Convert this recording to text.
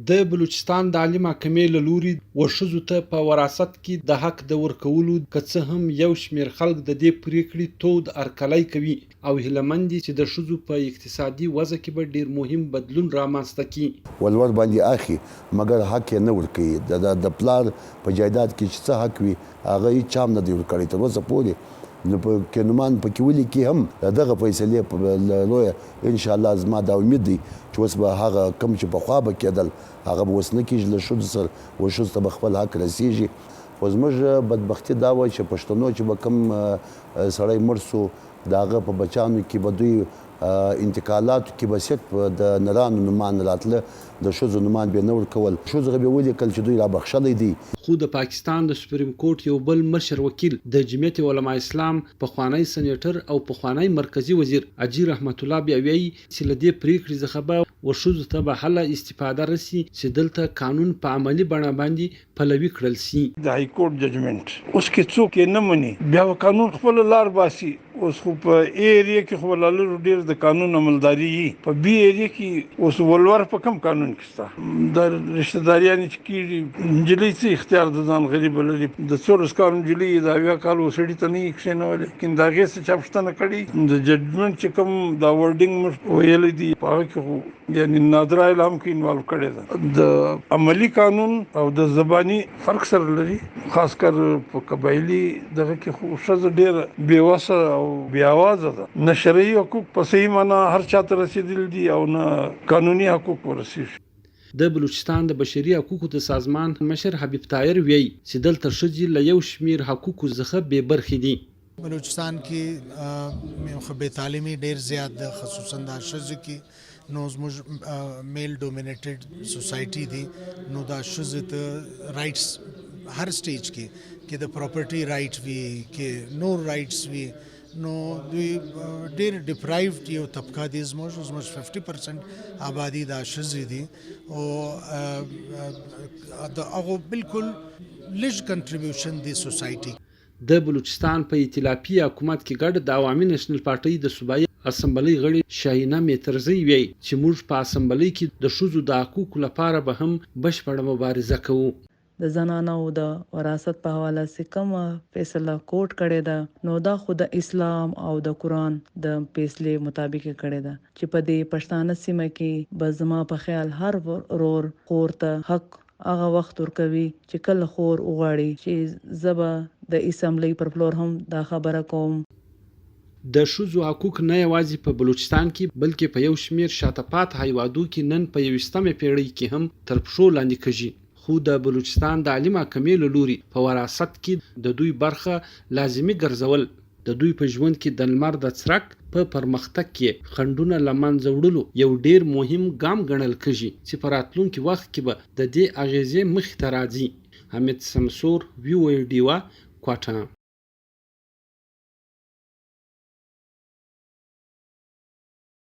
د بلوچستان د عالي محکمې له لوري وښځو ته په وراثت کې د حق د ورکولو که څه هم یو شمېر خلک د دې پرېکړې تود هرکلی کوي او هیله مند دي چې د ښځو په اقتصادي وضع کې به ډېر مهم بدلون رامنځته کړي. ولور باندې اخی مګر حق یې نه ورکوي. د پلار په جایداد کې چې څه حق وي هغه هېچ چا هم نه دی ورکړی تر اوسه پورې. نو په قانون پکې ولیکي هم دغه فیصلې په لویه انشاءالله زما دا امید دی چې اوس به هغه کم چې پخوا به کېدل هغه به اوس نه کېږي له ښځو سره و ښځو ته به خپل حق رسېږي. خو زموږ بدبختي دا وه چې پښتنو چې به کوم سړی مړ سو د هغه په بچیانو کې به دوی انتقالاتو کې به صرف د نرانو نومان راتله د ښځو نومان به یې نه ورکول. ښځو به یې ولیکل چې دوی رابخښلی دی. خو د پاکستان د سپریم کورټ یو بل مشر وکیل د جمعیت علما اسلام پخوانی سنیټر او پخوانی مرکزی وزیر حاجي رحمت الله بیا وایي چې له دې پرېکړې څخه به ښځو ته به هله استفاده رسي چې دلته قانون په عملي بڼه باندې پلوي کړل سي. د های کورټ ججمنټ اوس کې څوک یې نه مني بیا قانون خپل لار باسي. اوس خو په ایریا کې خو لالو ډیر د قانون عملداري په بي ایریا کې اوس ولور په کم قانون کې ستا د رشتہ داریانه چې کیږي انجلۍ څه اختیار د ځان غریب لري د څورس کال انجلۍ د اویا کال وسړي ته نه کښینول لیکن دا غي څه چاپشتنه کړي د ججمنټ چې کوم دا ورډینګ ویل دي په هغه کې خو یعنی نادر اعلام کې انوالو کړي ده د عملی قانون او د زبانی فرق سره لري خاص کر په قبایلی دغه کې خو شذ ډیر بیوسه او بیا आवाज ده نه شرعي حقوق په صحیح معنا هر چاته رسیدل دي او نه قانوني حقوق ورسیږي. د بلوچستان د بشري حقوقو د سازمان مشر حبیب طاهر وی چې دلته ښځې له یو شمېر حقوقو څخه بې برخې دي. بلوچستان کې خو بې تعلیمي ډېر زیات ده خصوصا د ښځو کې نو زموږ میل ډومینیټډ سوسایټي دي نو دا ښځو ته رایټس هر سټیج کې د پراپرټي رایټ وي کې نور رایټس وي نو دوی ډېر ډیپرایوډ یو طبقه دي زموږ 50% آبادي دا ښځې دي او د هغو بالکل لږ کنټریبیوشن دی سوسایټي. د بلوچستان په ائتلافي حکومت کې ګډ د عوامي نېشنل پارټۍ د صوبایي اسمبلۍ غړي شاهینه میترزی وی چې موږ په اسمبلۍ کې د ښځو د حقوقو لپاره به هم بشپړه مبارزه کوو. د زنانو د وراثت په حواله سره کوم فیصله کوټ کړی ده نو دا خو د اسلام او د قرآن د فیصلې مطابق کړی ده چې په دې پښتانه سیمه کې به زما په خیال هر ورور خور ته حق هغه وخت ورکوي چې کله خور وغواړي چې زبا د اسمبلی پر فلور هم دا خبره کوم. د ښځو حقوق نه یوازې په بلوچستان کې بلکې په یو شمېر شاته پاتې هیوادو کې نن په 21مه پیړۍ کې هم تر پښو لاندې کېږي. خو د بلوچستان د عالي محکمې له لوري په وراثت کې د دوی برخه لازمي ګرځول د دوی په ژوند کې د لمر د څرک په پرمختګ کې خنډونه له منځه وړلو یو ډیر مهم ګام ګڼل کېږي چې په راتلونکي وخت کې به د دې اغیزې مخې ته راځي. حمید سمسور وی او ډیوا کوټه.